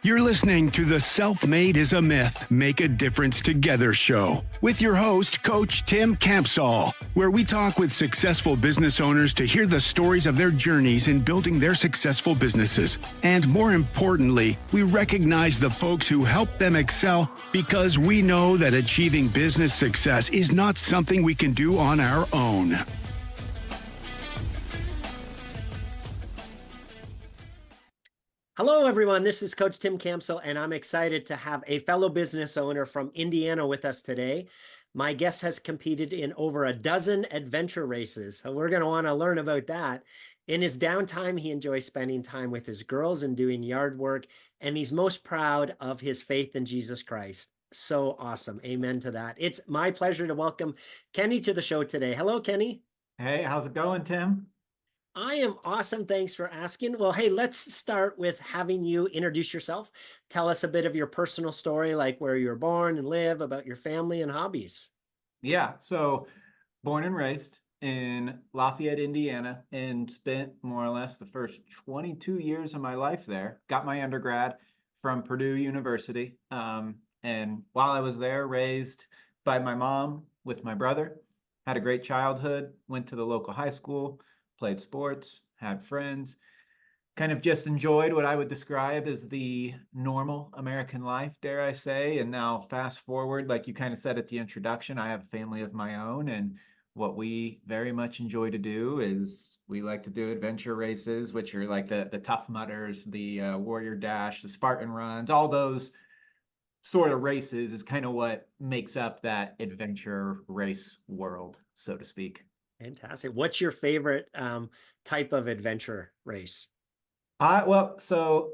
You're listening to the Self-Made is a Myth, Make a Difference Together show with your host, Coach Tim Campsall, where we talk with successful business owners to hear the stories of their journeys in building their successful businesses. And more importantly, we recognize the folks who help them excel because we know that achieving business success is not something we can do on our own. Hello, everyone. This is Coach Tim Campsall, and I'm excited to have a fellow business owner from Indiana with us today. My guest has competed in over a dozen adventure races, so we're going to want to learn about that. In his downtime, he enjoys spending time with his girls and doing yard work, and he's most proud of his faith in Jesus Christ. So awesome. Amen to that. It's my pleasure to welcome Kenny to the show today. Hello, Kenny. Hey, how's it going, Tim? I am awesome. Thanks for asking. Well, hey, let's start with having you introduce yourself. Tell us a bit of your personal story, like where you were born and live, about your family and hobbies. Yeah, so born and raised in Lafayette, Indiana, and spent more or less the first 22 years of my life there. Got my undergrad from Purdue University. And while I was there, raised by my mom with my brother, had a great childhood, went to the local high school, played sports, had friends, kind of just enjoyed what I would describe as the normal American life, dare I say. And now fast forward, like you kind of said at the introduction, I have a family of my own. And what we very much enjoy to do is we like to do adventure races, which are like the Tough Mudders, the Warrior Dash, the Spartan Runs, all those sort of races is kind of what makes up that adventure race world, so to speak. Fantastic. What's your favorite type of adventure race? Well, so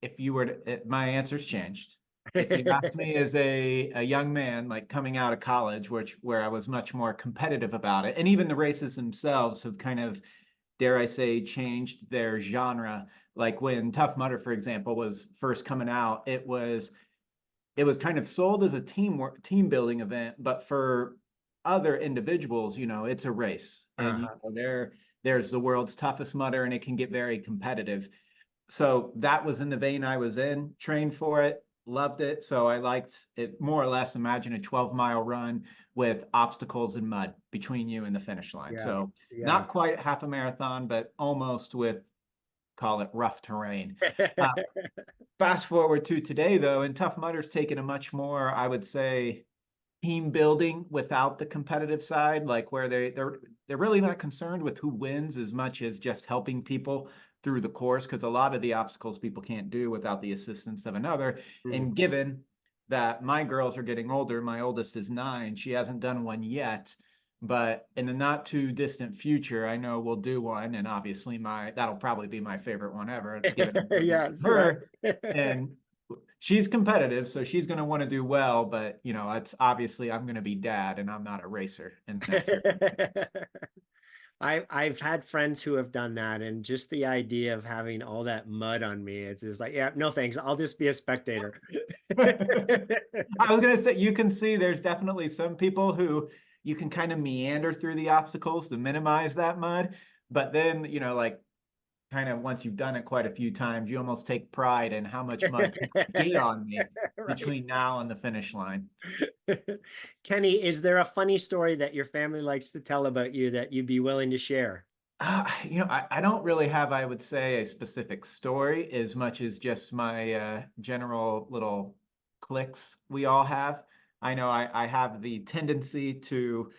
if you were to, my answer's changed. If you asked me as a young man, like coming out of college, where I was much more competitive about it, and even the races themselves have kind of, dare I say, changed their genre. Like when Tough Mudder, for example, was first coming out, it was kind of sold as a team building event, but for other individuals, it's a race, and there's the world's toughest mudder, and it can get very competitive. So that was in the vein I was in, trained for it, loved it. So I liked it more or less. Imagine a 12-mile run with obstacles and mud between you and the finish line. Yes, So yes. not quite half a marathon, but almost with, call it rough terrain. Fast forward to today, though, and Tough Mudder's taken a much more, I would say, team building without the competitive side, like where they're really not concerned with who wins as much as just helping people through the course, because a lot of the obstacles people can't do without the assistance of another. And given that my girls are getting older, my oldest is 9, she hasn't done one yet, but in the not too distant future, I know we'll do one, and obviously that'll probably be my favorite one ever, given Yes, her. right. And she's competitive, so she's going to want to do well, but it's obviously I'm going to be dad, and I'm not a racer. And that's I've had friends who have done that, and just the idea of having all that mud on me, it's just like, yeah, no thanks. I'll just be a spectator. I was going to say, you can see there's definitely some people who you can kind of meander through the obstacles to minimize that mud, but then like kind of once you've done it quite a few times, you almost take pride in how much mud can get on me between now and the finish line. Kenny, is there a funny story that your family likes to tell about you that you'd be willing to share? I don't really have, I would say, a specific story as much as just my general little cliques we all have. I know I have the tendency to,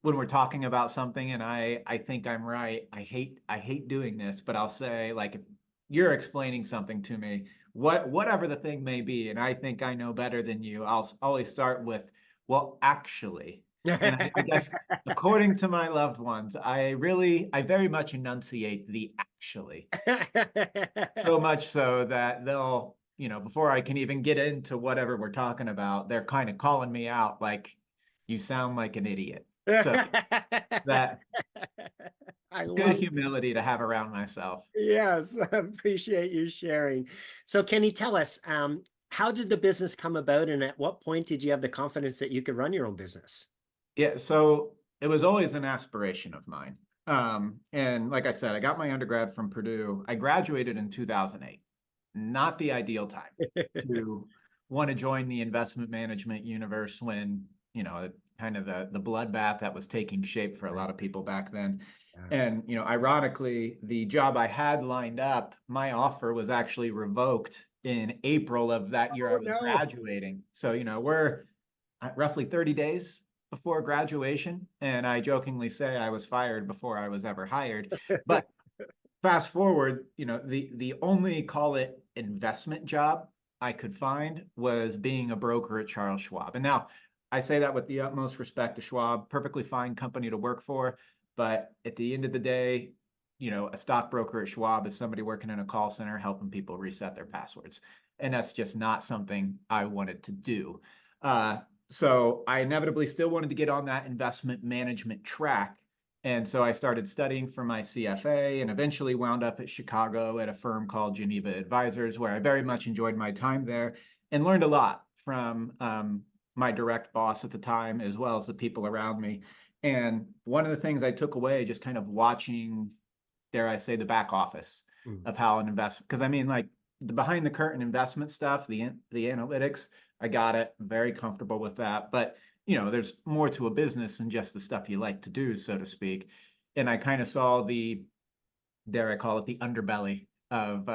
when we're talking about something and I think I'm right, I hate doing this, but I'll say, like, if you're explaining something to me, whatever the thing may be, and I think I know better than you, I'll always start with, well, actually. And I guess according to my loved ones, I very much enunciate the actually. So much so that they'll, before I can even get into whatever we're talking about, they're kind of calling me out like, you sound like an idiot. So that good humility to have around myself. Yes, I appreciate you sharing. So can you tell us, how did the business come about, and at what point did you have the confidence that you could run your own business? Yeah, so it was always an aspiration of mine. And like I said, I got my undergrad from Purdue. I graduated in 2008. not the ideal time to want to join the investment management universe when, kind of the bloodbath that was taking shape for a lot of people back then. Yeah. And, ironically, the job I had lined up, my offer was actually revoked in April of that year I Oh was no. graduating. So, we're at roughly 30 days before graduation. And I jokingly say I was fired before I was ever hired. But fast forward, the only, call it, investment job I could find was being a broker at Charles Schwab. And now I say that with the utmost respect to Schwab, perfectly fine company to work for. But at the end of the day, a stockbroker at Schwab is somebody working in a call center helping people reset their passwords. And that's just not something I wanted to do. So I inevitably still wanted to get on that investment management track. And so I started studying for my CFA and eventually wound up at Chicago at a firm called Geneva Advisors, where I very much enjoyed my time there and learned a lot from my direct boss at the time, as well as the people around me. And one of the things I took away, just kind of watching, dare I say, the back office of how an investment, because I mean, like the behind the curtain investment stuff, the analytics, I got it, very comfortable with that. But there's more to a business than just the stuff you like to do, so to speak. And I kind of saw the, dare I call it, the underbelly of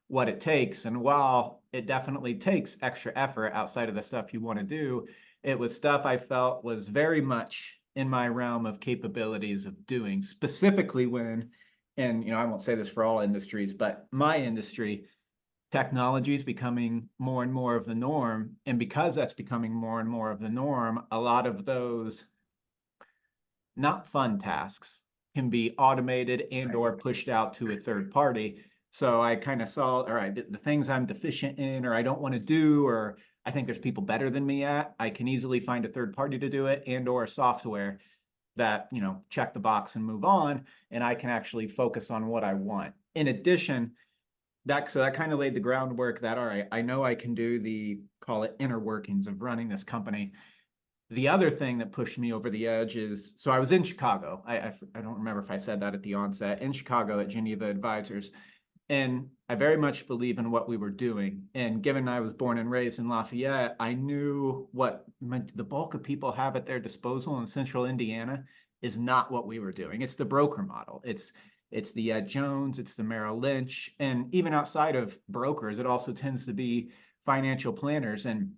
what it takes. And while it definitely takes extra effort outside of the stuff you want to do, it was stuff I felt was very much in my realm of capabilities of doing, specifically when, and I won't say this for all industries, but my industry, technology is becoming more and more of the norm. And because that's becoming more and more of the norm, a lot of those not fun tasks can be automated and or pushed out to a third party. So I kind of saw, all right, the things I'm deficient in or I don't want to do, or I think there's people better than me at, I can easily find a third party to do it and or software that, check the box and move on. And I can actually focus on what I want. In addition, that kind of laid the groundwork that, all right, I know I can do the, call it, inner workings of running this company. The other thing that pushed me over the edge is, so I was in Chicago. I don't remember if I said that at the onset, in Chicago at Geneva Advisors. And I very much believe in what we were doing. And given I was born and raised in Lafayette, I knew what the bulk of people have at their disposal in central Indiana is not what we were doing. It's the broker model. It's the Ed Jones, it's the Merrill Lynch, and even outside of brokers, it also tends to be financial planners. And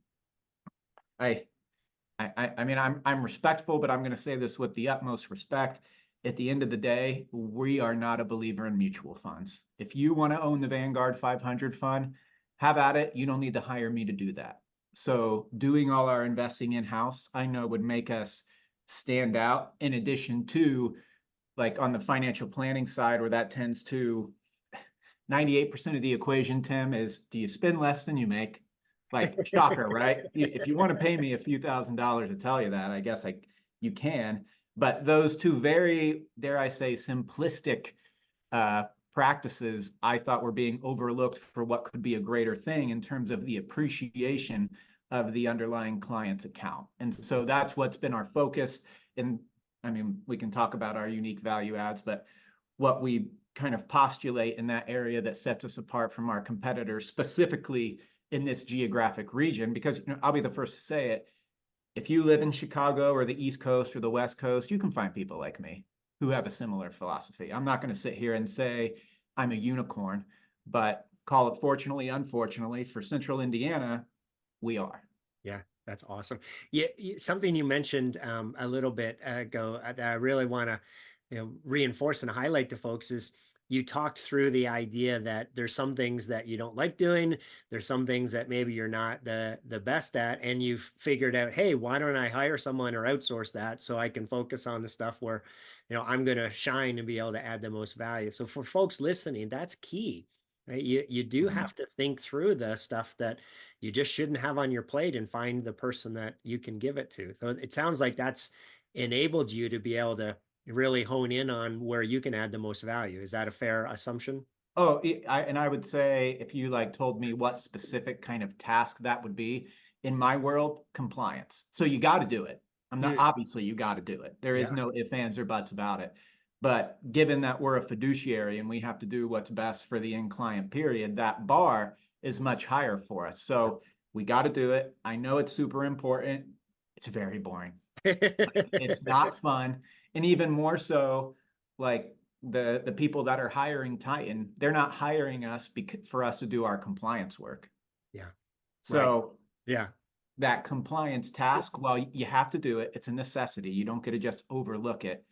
I mean, I'm respectful, but I'm going to say this with the utmost respect. At the end of the day, we are not a believer in mutual funds. If you want to own the Vanguard 500 fund, have at it. You don't need to hire me to do that. So doing all our investing in-house, I know would make us stand out, in addition to, like, on the financial planning side, where that tends to 98% of the equation, Tim, is, do you spend less than you make? Like, shocker, right? If you want to pay me a few $1,000s to tell you that, I guess you can. But those two very, dare I say, simplistic practices, I thought were being overlooked for what could be a greater thing in terms of the appreciation of the underlying client's account. And so that's what's been our focus. And I mean, we can talk about our unique value adds, but what we kind of postulate in that area that sets us apart from our competitors, specifically in this geographic region, because I'll be the first to say it. If you live in Chicago or the East Coast or the West Coast, you can find people like me who have a similar philosophy. I'm not going to sit here and say I'm a unicorn, but call it fortunately, unfortunately, for Central Indiana, we are. Yeah, that's awesome. Yeah, something you mentioned a little bit ago that I really want to reinforce and highlight to folks is you talked through the idea that there's some things that you don't like doing. There's some things that maybe you're not the best at, and you've figured out, hey, why don't I hire someone or outsource that so I can focus on the stuff where I'm going to shine and be able to add the most value. So for folks listening, that's key. Right? You do have to think through the stuff that you just shouldn't have on your plate and find the person that you can give it to. So it sounds like that's enabled you to be able to really hone in on where you can add the most value. Is that a fair assumption? Oh, I would say, if you told me what specific kind of task that would be, in my world, compliance. So you got to do it. I'm not, obviously you got to do it. There is no ifs, ands, or buts about it. But given that we're a fiduciary and we have to do what's best for the end client period, that bar is much higher for us. So we got to do it. I know it's super important. It's very boring. It's not fun. And even more so, like the people that are hiring Titan, they're not hiring us for us to do our compliance work. Yeah. So yeah, that compliance task, well, you have to do it. It's a necessity. You don't get to just overlook it.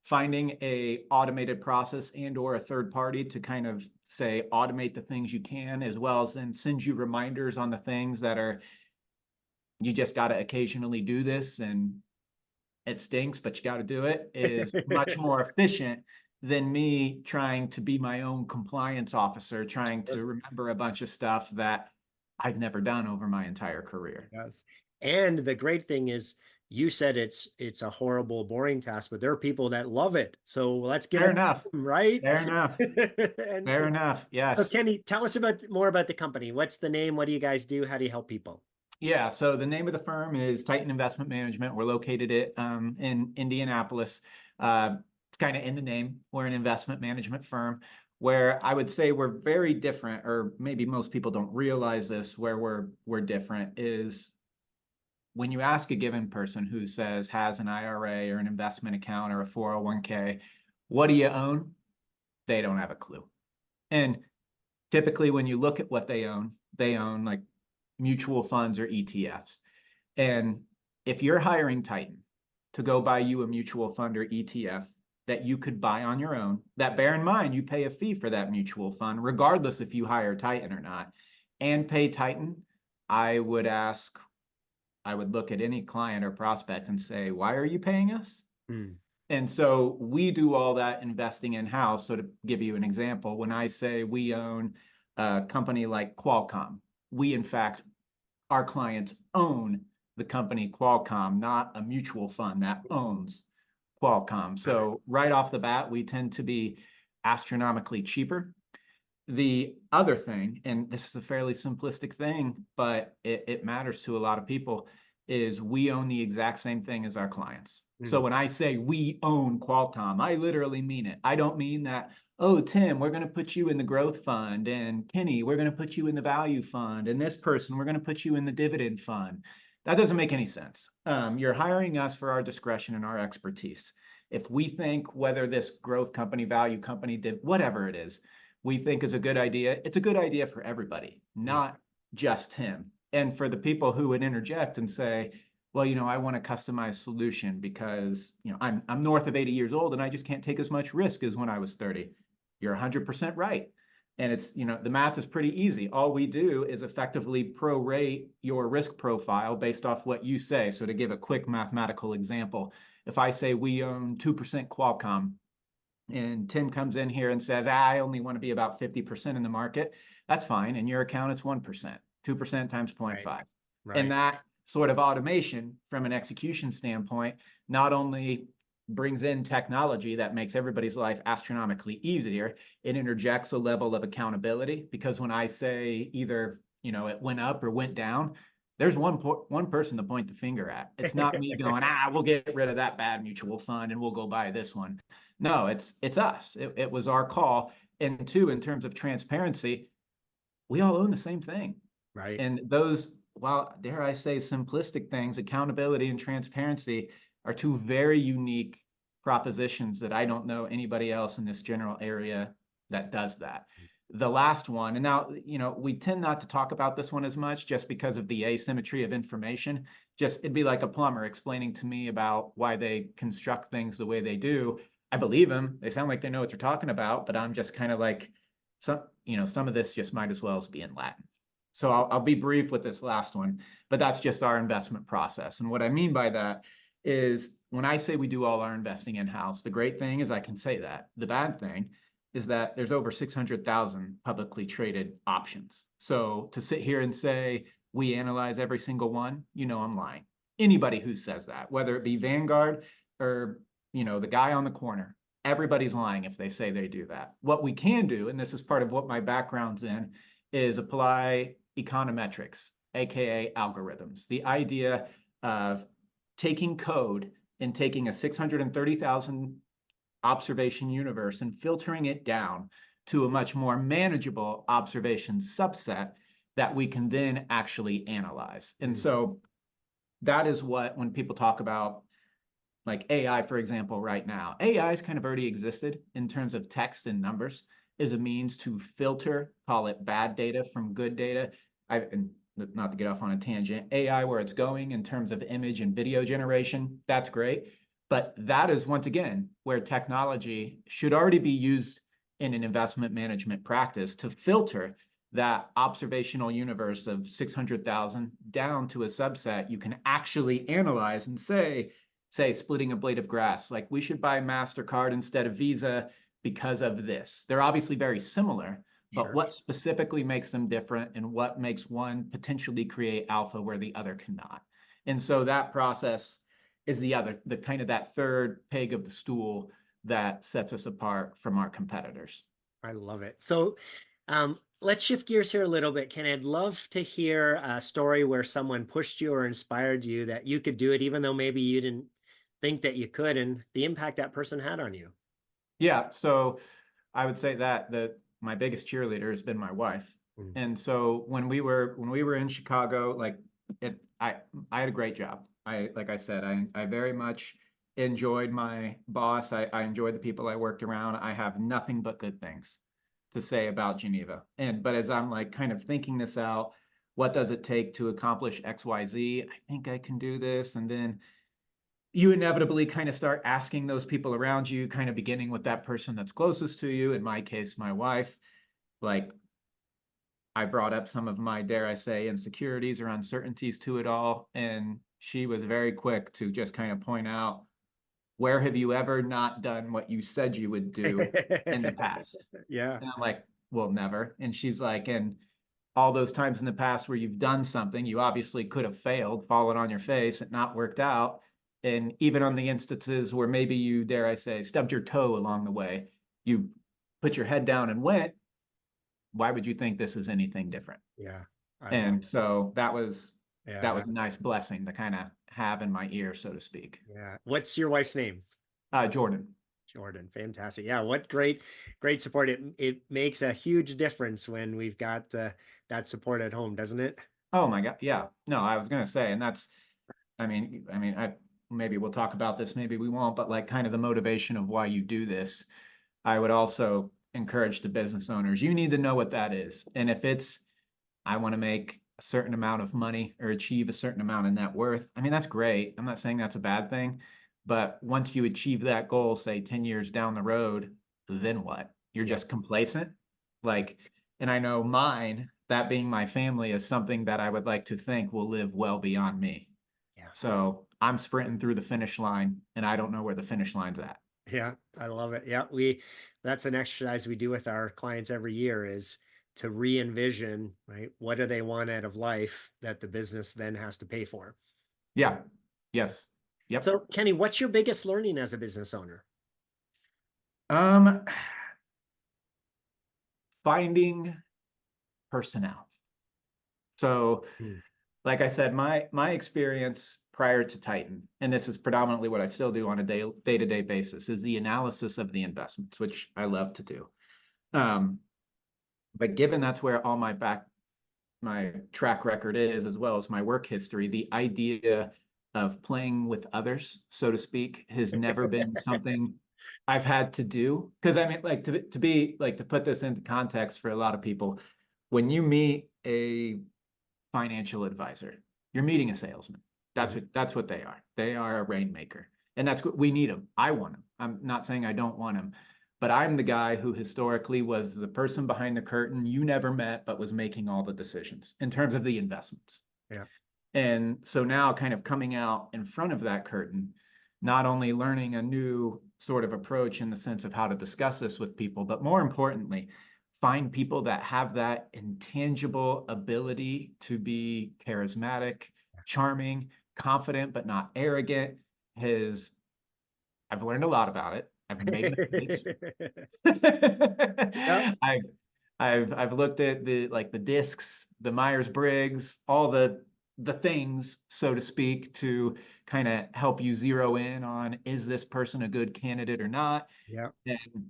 Finding a automated process and or a third party to kind of say automate the things you can, as well as then send you reminders on the things that are, you just got to occasionally do this and it stinks, but you got to do it, is much more efficient than me trying to be my own compliance officer, trying to remember a bunch of stuff that I've never done over my entire career. Yes. And the great thing is, you said it's a horrible, boring task, but there are people that love it. So let's get Fair it enough. done, right? Fair enough. And Fair enough. so Yes. Kenny, tell us more about the company. What's the name? What do you guys do? How do you help people? Yeah, so the name of the firm is Titan Investment Management. We're located in Indianapolis. It's kind of in the name. We're an investment management firm where I would say we're very different, or maybe most people don't realize this, where we're different is when you ask a given person who says has an IRA or an investment account or a 401k, what do you own? They don't have a clue. And typically when you look at what they own like mutual funds or ETFs. And if you're hiring Titan to go buy you a mutual fund or ETF that you could buy on your own, that bear in mind, you pay a fee for that mutual fund, regardless if you hire Titan or not, and pay Titan, I would look at any client or prospect and say, why are you paying us? And so we do all that investing in-house. So to give you an example, when I say we own a company like Qualcomm, we in fact, our clients own the company Qualcomm, not a mutual fund that owns Qualcomm. So right off the bat, we tend to be astronomically cheaper. The other thing, and this is a fairly simplistic thing, but it matters to a lot of people, is we own the exact same thing as our clients. So when I say we own Qualcomm, I literally mean it. I don't mean that, oh, Tim, we're going to put you in the growth fund, and Kenny, we're going to put you in the value fund, and this person, we're going to put you in the dividend fund. That doesn't make any sense. You're hiring us for our discretion and our expertise. If we think whether this growth company, value company, whatever it is, we think is a good idea, it's a good idea for everybody, not just him. And for the people who would interject and say, well, I want a customized solution because, I'm north of 80 years old and I just can't take as much risk as when I was 30. You're 100% right. And it's, the math is pretty easy. All we do is effectively prorate your risk profile based off what you say. So to give a quick mathematical example, if I say we own 2% Qualcomm, and Tim comes in here and says, I only want to be about 50% in the market, that's fine. In your account, it's 1%, 2% times 0.5. Right. And that sort of automation from an execution standpoint not only brings in technology that makes everybody's life astronomically easier, it interjects a level of accountability, because when I say either, it went up or went down, there's one person to point the finger at. It's not me going, we'll get rid of that bad mutual fund and we'll go buy this one. No, it's us. It was our call. And two, in terms of transparency, we all own the same thing. Right. And those, while dare I say simplistic things, accountability and transparency are two very unique propositions that I don't know anybody else in this general area that does that. The last one, and now, we tend not to talk about this one as much just because of the asymmetry of information. It'd be like a plumber explaining to me about why they construct things the way they do. I believe them. They sound like they know what they're talking about, but I'm just kind of like, some of this just might as well as be in Latin. So I'll be brief with this last one, but that's just our investment process. And what I mean by that is when I say we do all our investing in-house, the great thing is I can say that. The bad thing is that there's over 600,000 publicly traded options. So to sit here and say we analyze every single one, I'm lying. Anybody who says that, whether it be Vanguard or, the guy on the corner, everybody's lying if they say they do that. What we can do, and this is part of what my background's in, is apply econometrics, aka algorithms. The idea of taking code and taking a 630,000 observation universe and filtering it down to a much more manageable observation subset that we can then actually analyze. And so that is what, when people talk about like AI, for example, right now, AI has kind of already existed in terms of text and numbers as a means to filter, call it bad data from good data. And not to get off on a tangent, AI, where it's going in terms of image and video generation, that's great. But that is, once again, where technology should already be used in an investment management practice to filter that observational universe of 600,000 down to a subset you can actually analyze and say, splitting a blade of grass, like we should buy MasterCard instead of Visa because of this. They're obviously very similar, but what specifically makes them different and what makes one potentially create alpha where the other cannot. And so that process is the kind of that third peg of the stool that sets us apart from our competitors. I love it. So let's shift gears here a little bit. Ken, I'd love to hear a story where someone pushed you or inspired you that you could do it, even though maybe you didn't think that you could, and the impact that person had on you. Yeah, so I would say that my biggest cheerleader has been my wife. And so when we were in Chicago, like I had a great job. Like I said, I very much enjoyed my boss. I enjoyed the people I worked around. I have nothing but good things to say about Geneva. But as I'm like kind of thinking this out, what does it take to accomplish XYZ? I think I can do this. And then you inevitably kind of start asking those people around you, kind of beginning with that person that's closest to you. In my case, my wife, like I brought up some of my, dare I say, insecurities or uncertainties to it all. And she was very quick to just kind of point out, where have you ever not done what you said you would do in the past? Yeah. And I'm like, well, never. And she's like, and all those times in the past where you've done something, you obviously could have failed, fallen on your face, and not worked out. And even on the instances where maybe you, dare I say, stubbed your toe along the way, you put your head down and went, why would you think this is anything different? Yeah. And so that was a nice blessing to kind of have in my ear, so to speak. Yeah. What's your wife's name? Jordan. Jordan. Fantastic. Yeah. What great support. It makes a huge difference when we've got that support at home, doesn't it? Oh my God. Yeah. No, I was going to say, and that's, maybe we'll talk about this, maybe we won't, but like kind of the motivation of why you do this. I would also encourage the business owners, you need to know what that is. And if it's, I want to make a certain amount of money or achieve a certain amount of net worth, that's great. I'm not saying that's a bad thing, but once you achieve that goal, say 10 years down the road, then what? You're just complacent. And I know mine, that being my family, is something that I would like to think will live well beyond me. Yeah. So I'm sprinting through the finish line and I don't know where the finish line's at. Yeah, I love it. Yeah, that's an exercise we do with our clients every year, is to re-envision, right? What do they want out of life that the business then has to pay for? Yeah. Yes. Yep. So Kenny, what's your biggest learning as a business owner? Finding personnel. So like I said, my experience prior to Titan, and this is predominantly what I still do on a day-to-day basis, is the analysis of the investments, which I love to do. But given that's where all my track record is, as well as my work history, the idea of playing with others, so to speak, has never been something I've had to do. Because to put this into context for a lot of people, when you meet a financial advisor, you're meeting a salesman. That's what they are. They are a rainmaker, and that's what we need them. I want them. I'm not saying I don't want them, but I'm the guy who historically was the person behind the curtain you never met, but was making all the decisions in terms of the investments. Yeah. And so now, kind of coming out in front of that curtain, not only learning a new sort of approach in the sense of how to discuss this with people, but more importantly, find people that have that intangible ability to be charismatic, charming, confident, but not arrogant. I've learned a lot about it. I've made mistakes. I've looked at the discs, the Myers-Briggs, all the the things, so to speak, to kind of help you zero in on, is this person a good candidate or not? Yeah. And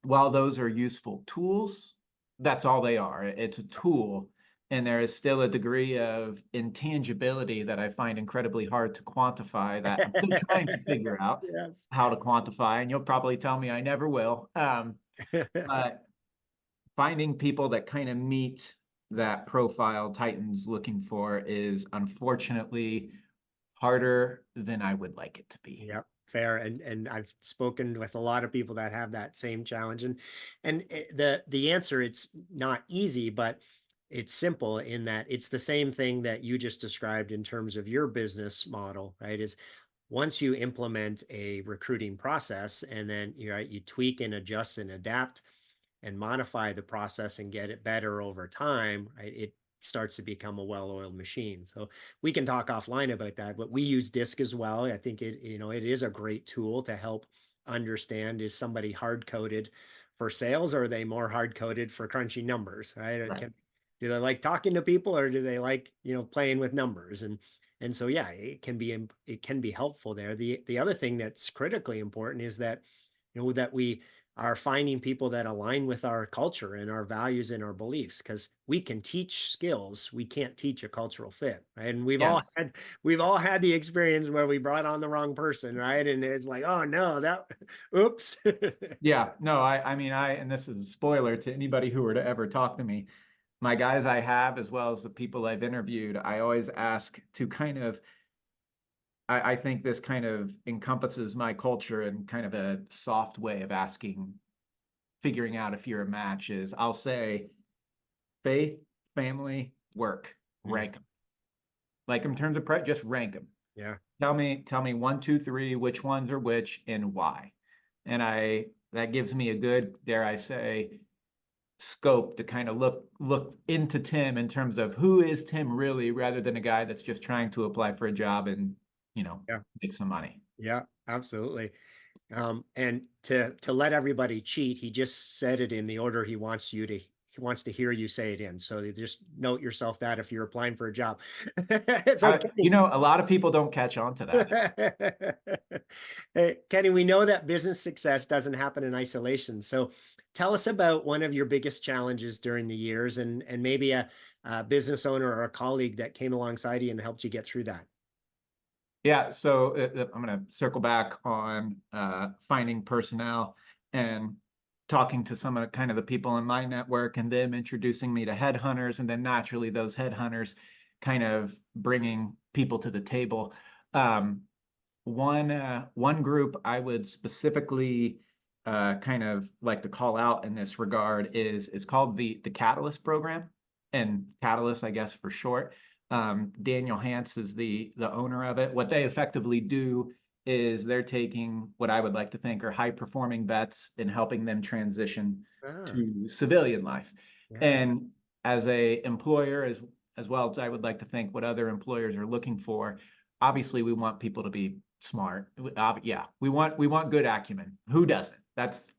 while those are useful tools, that's all they are. It's a tool. And there is still a degree of intangibility that I find incredibly hard to quantify, that I'm still trying to figure out Yes. how to quantify. And you'll probably tell me I never will. But finding people that kind of meet that profile Titan's looking for is unfortunately harder than I would like it to be. Yep, fair. And I've spoken with a lot of people that have that same challenge. The answer, it's not easy, but it's simple in that it's the same thing that you just described in terms of your business model, right? Is once you implement a recruiting process and then you tweak and adjust and adapt and modify the process and get it better over time, right? It starts to become a well-oiled machine. So we can talk offline about that, but we use DISC as well. I think it is a great tool to help understand, is somebody hard-coded for sales, or are they more hard-coded for crunching numbers, right? Right. Do they like talking to people, or do they like, playing with numbers? And so, yeah, it can be helpful there. The other thing that's critically important is that, that we are finding people that align with our culture and our values and our beliefs, because we can teach skills, we can't teach a cultural fit, right? And Yes. we've all had the experience where we brought on the wrong person, right? And it's like, oh no, oops. Yeah, no, I mean, and this is a spoiler to anybody who were to ever talk to me. My guys I have, as well as the people I've interviewed, I always ask to kind of, I think this kind of encompasses my culture in kind of a soft way of asking, figuring out if you're a match, is I'll say faith, family, work, rank them. Like in terms of just rank them. Yeah. Tell me 1, 2, 3, which ones are which and why. And that gives me a good, dare I say, scope to kind of look into Tim in terms of who is Tim really, rather than a guy that's just trying to apply for a job and, Yeah. make some money. Yeah, absolutely. And to let everybody cheat, he just said it in the order he wants to hear you say it in. So you just note yourself that if you're applying for a job. So Kenny, A lot of people don't catch on to that. Hey, Kenny, we know that business success doesn't happen in isolation. So tell us about one of your biggest challenges during the years, and maybe a business owner or a colleague that came alongside you and helped you get through that. Yeah, so I'm going to circle back on finding personnel and talking to some of kind of the people in my network, and them introducing me to headhunters, and then naturally those headhunters kind of bringing people to the table. One group I would specifically kind of like to call out in this regard is called the Catalyst program, and Catalyst, I guess, for short. Daniel Hance is the owner of it. What they effectively do is they're taking what I would like to think are high performing vets and helping them transition to civilian life. Yeah. And as a employer, as well as I would like to think what other employers are looking for, obviously we want people to be smart. Yeah, we want good acumen. Who doesn't? That's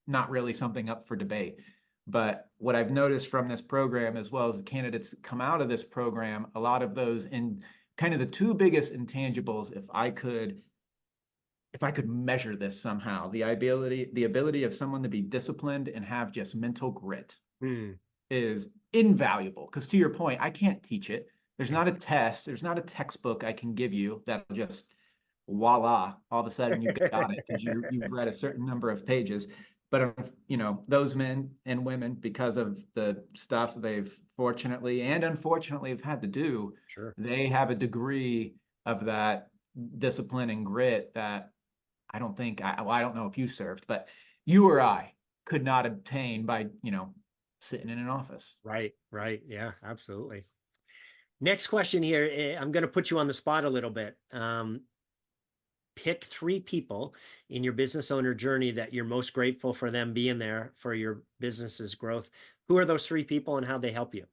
not really something up for debate. But what I've noticed from this program, as well as the candidates that come out of this program, a lot of those in kind of the two biggest intangibles, if I could measure this somehow, the ability of someone to be disciplined and have just mental grit is invaluable. Because to your point, I can't teach it. There's not a test, there's not a textbook I can give you that'll just voila, all of a sudden you got it because you've read a certain number of pages. But those men and women, because of the stuff they've fortunately and unfortunately have had to do, they have a degree of that discipline and grit that I don't think I don't know if you served, but you or I could not obtain by sitting in an office. Right. Yeah, absolutely. Next question here. I'm going to put you on the spot a little bit. Pick 3 people in your business owner journey that you're most grateful for them being there for your business's growth. Who are those 3 people and how they help you?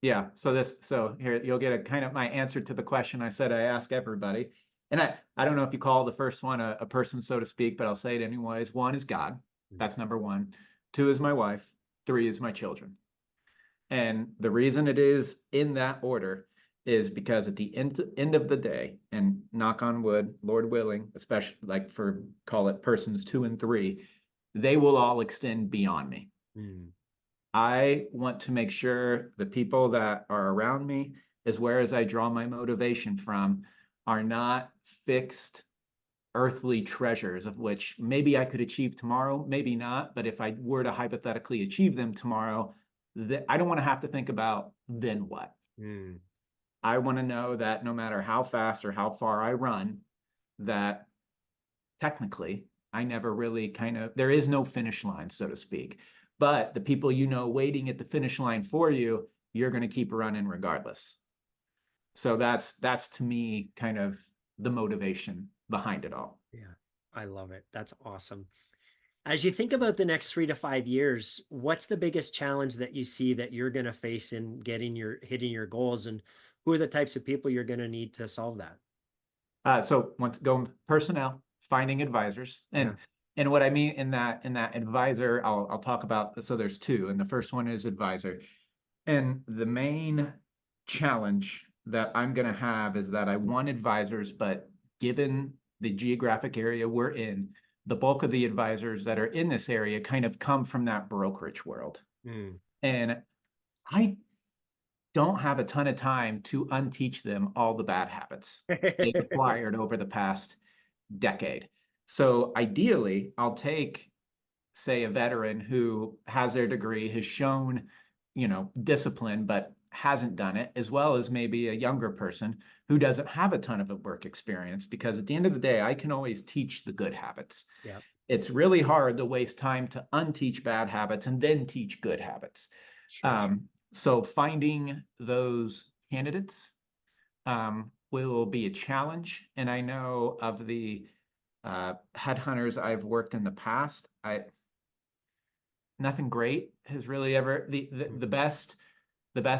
Yeah. So here you'll get a kind of my answer to the question I said I ask everybody. And I don't know if you call the first one a person, so to speak, but I'll say it anyways. 1 is God. That's number 1. 2 is my wife. 3 is my children. And the reason it is in that order is because at the end of the day, and knock on wood, Lord willing, especially like for, call it persons 2 and 3, they will all extend beyond me. Mm. I want to make sure the people that are around me, as where as I draw my motivation from, are not fixed earthly treasures of which maybe I could achieve tomorrow, maybe not. But if I were to hypothetically achieve them tomorrow, I don't want to have to think about then what. Mm. I want to know that no matter how fast or how far I run, that technically I never really there is no finish line, so to speak. But the people waiting at the finish line for you, you're going to keep running regardless. So that's to me kind of the motivation behind it all. Yeah, I love it. That's awesome. As you think about the next 3 to 5 years, what's the biggest challenge that you see that you're going to face in hitting your goals, and who are the types of people you're going to need to solve that? So once going personnel, finding advisors, and Yeah. and what I mean in that advisor, I'll talk about. So there's two, and the first one is advisor, and the main challenge that I'm going to have is that I want advisors, but given the geographic area we're in, the bulk of the advisors that are in this area kind of come from that brokerage world. Mm. And I don't have a ton of time to unteach them all the bad habits they've acquired over the past decade. So ideally, I'll take, say, a veteran who has their degree, has shown, discipline, but hasn't done it, as well as maybe a younger person who doesn't have a ton of work experience, because at the end of the day, I can always teach the good habits. Yeah. It's really hard to waste time to unteach bad habits and then teach good habits. Sure. So finding those candidates will be a challenge. And I know of the headhunters I've worked in the past, nothing great has really ever, the best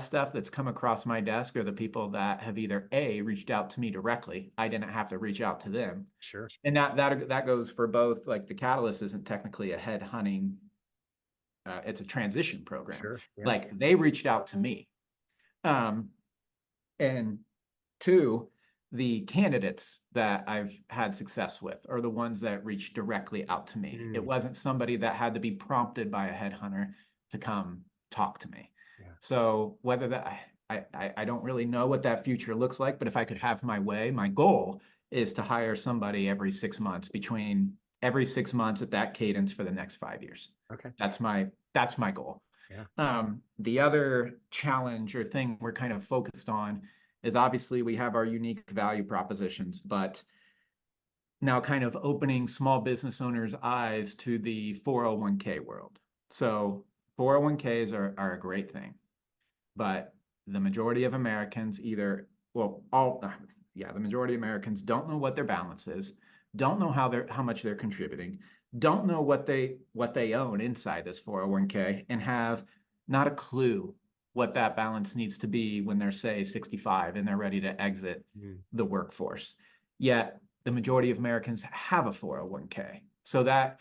stuff that's come across my desk are the people that have either reached out to me directly. I didn't have to reach out to them. Sure. And that goes for both. Like the Catalyst isn't technically a head hunting, it's a transition program. Sure. Yeah. Like they reached out to me. And two, the candidates that I've had success with are the ones that reached directly out to me. It wasn't somebody that had to be prompted by a headhunter to come talk to me. Yeah. So whether that, I don't really know what that future looks like, but if I could have my way, my goal is to hire somebody every 6 months, between every 6 months at that cadence for the next 5 years. Okay. That's my goal. Yeah. The other challenge or thing we're kind of focused on is obviously we have our unique value propositions, but now kind of opening small business owners' eyes to the 401k world. So 401ks are a great thing, but the majority of Americans the majority of Americans don't know what their balance is, don't know how much they're contributing, don't know what they own inside this 401k, and have not a clue what that balance needs to be when they're, say, 65 and they're ready to exit the workforce. Yet the majority of Americans have a 401k. So that's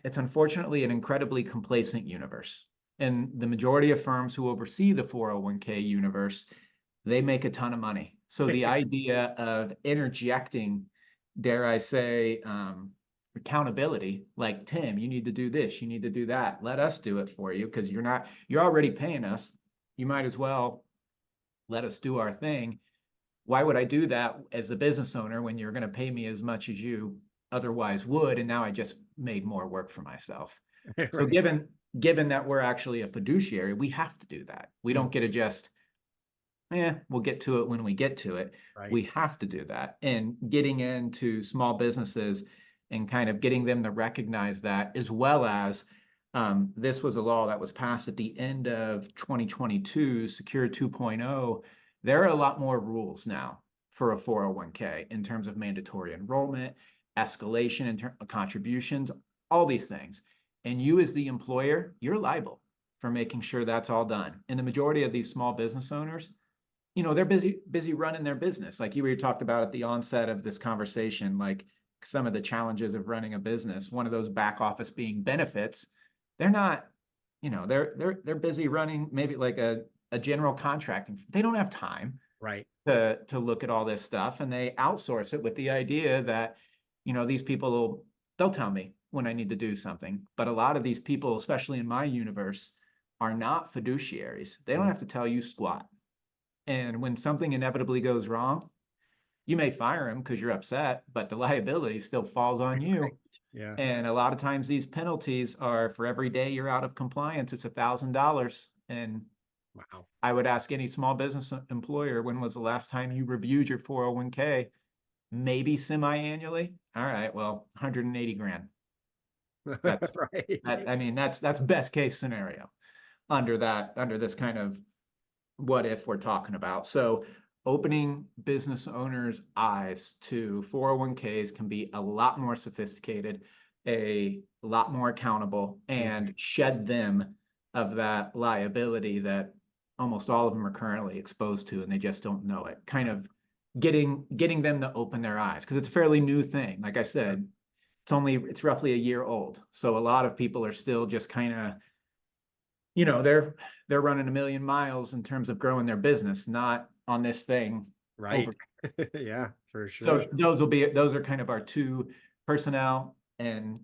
it's unfortunately an incredibly complacent universe. And the majority of firms who oversee the 401k universe, they make a ton of money. So the idea of interjecting, dare I say, accountability, like, Tim, you need to do this, you need to do that, let us do it for you, because you're already paying us, you might as well let us do our thing. Why would I do that as a business owner when you're going to pay me as much as you otherwise would, and now I just made more work for myself? Right. So given that we're actually a fiduciary, we have to do that. We don't get to just we'll get to it when we get to it. Right. We have to do that. And getting into small businesses and kind of getting them to recognize that, as well as this was a law that was passed at the end of 2022, Secure 2.0. There are a lot more rules now for a 401k in terms of mandatory enrollment, escalation in terms of contributions, all these things. And you as the employer, you're liable for making sure that's all done. And the majority of these small business owners, they're busy running their business. Like you talked about at the onset of this conversation, like some of the challenges of running a business, one of those back office being benefits. They're not, they're busy running maybe like a a general contracting. They don't have time Right. to look at all this stuff, and they outsource it with the idea that, these people they'll tell me when I need to do something. But a lot of these people, especially in my universe, are not fiduciaries. They don't have to tell you squat. And when something inevitably goes wrong, you may fire them because you're upset, but the liability still falls on you. Right. Yeah. And a lot of times these penalties are, for every day you're out of compliance, it's $1,000. And Wow. I would ask any small business employer, when was the last time you reviewed your 401k? Maybe semi-annually. All right, well, 180 grand. That's Right. that's best case scenario under this kind of what if we're talking about. So opening business owners' eyes to 401ks can be a lot more sophisticated, a lot more accountable, and shed them of that liability that almost all of them are currently exposed to, and they just don't know it. Kind of getting them to open their eyes, because it's a fairly new thing. Like I said, it's roughly a year old. So a lot of people are still just kind of, they're running a million miles in terms of growing their business, not on this thing. Right. Yeah, for sure. So those are kind of our two: personnel and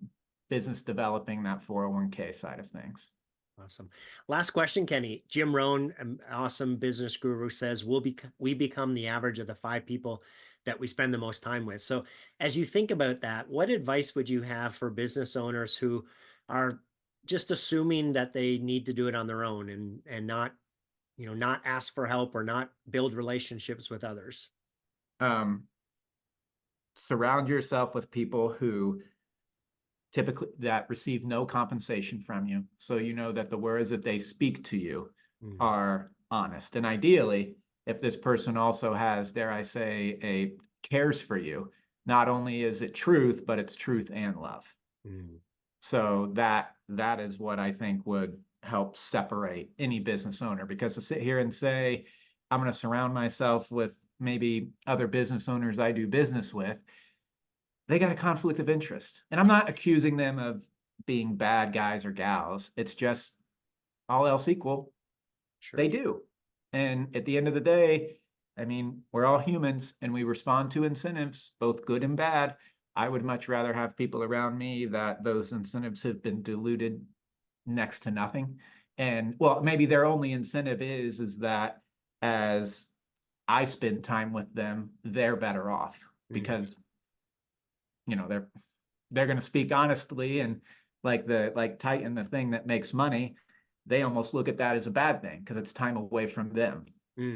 business developing that 401k side of things. Awesome. Last question, Kenny. Jim Rohn, an awesome business guru, says we become the average of the 5 people that we spend the most time with. So as you think about that, what advice would you have for business owners who are just assuming that they need to do it on their own and not, not ask for help or not build relationships with others? Surround yourself with people who typically that receive no compensation from you. So that the words that they speak to you are honest. And ideally, if this person also has, dare I say, cares for you, not only is it truth, but it's truth and love. So that is what I think would help separate any business owner, because to sit here and say, I'm going to surround myself with maybe other business owners I do business with, they got a conflict of interest. And I'm not accusing them of being bad guys or gals. It's just all else equal. Sure. They do. And at the end of the day, we're all humans and we respond to incentives, both good and bad. I would much rather have people around me that those incentives have been diluted next to nothing. And well, maybe their only incentive is that as I spend time with them, they're better off because they're going to speak honestly, and like Titan, the thing that makes money, they almost look at that as a bad thing because it's time away from them.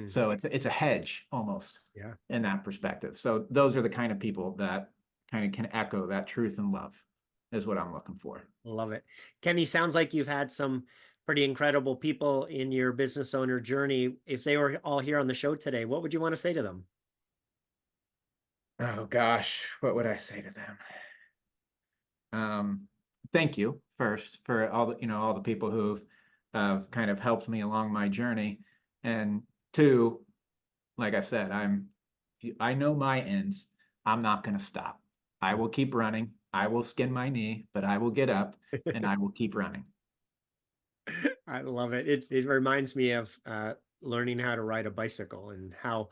So it's a hedge almost in that perspective. So those are the kind of people that kind of can echo that truth and love is what I'm looking for. Love it. Kenny, sounds like you've had some pretty incredible people in your business owner journey. If they were all here on the show today, what would you want to say to them? Oh gosh, what would I say to them? Thank you first for all the people who've kind of helped me along my journey, and 2, like I said, I know my ends. I'm not going to stop. I will keep running. I will skin my knee, but I will get up and I will keep running. I love it. It reminds me of learning how to ride a bicycle and how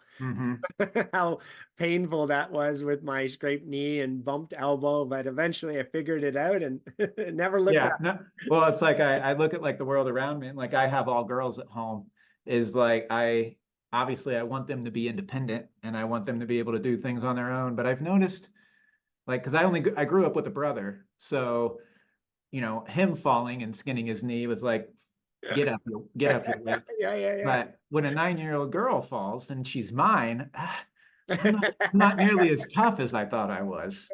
how painful that was with my scraped knee and bumped elbow, but eventually I figured it out and it never looked back. No, well, it's like I look at like the world around me, and like I have all girls at home, is like I want them to be independent and I want them to be able to do things on their own. But I've noticed, like, because I grew up with a brother, so him falling and skinning his knee was like, get up your way. Yeah. But when a 9-year-old girl falls and she's mine, I'm not nearly as tough as I thought I was.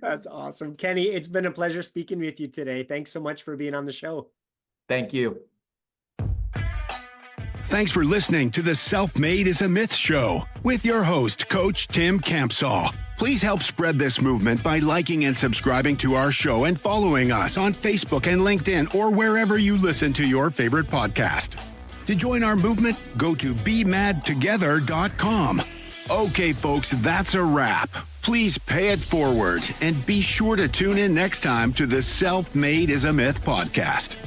That's awesome. Kenny, it's been a pleasure speaking with you today. Thanks so much for being on the show. Thank you. Thanks for listening to the Self-Made is a Myth show with your host, Coach Tim Campsall. Please help spread this movement by liking and subscribing to our show and following us on Facebook and LinkedIn or wherever you listen to your favorite podcast. To join our movement, go to BeMadTogether.com. Okay, folks, that's a wrap. Please pay it forward and be sure to tune in next time to the Self-Made is a Myth podcast.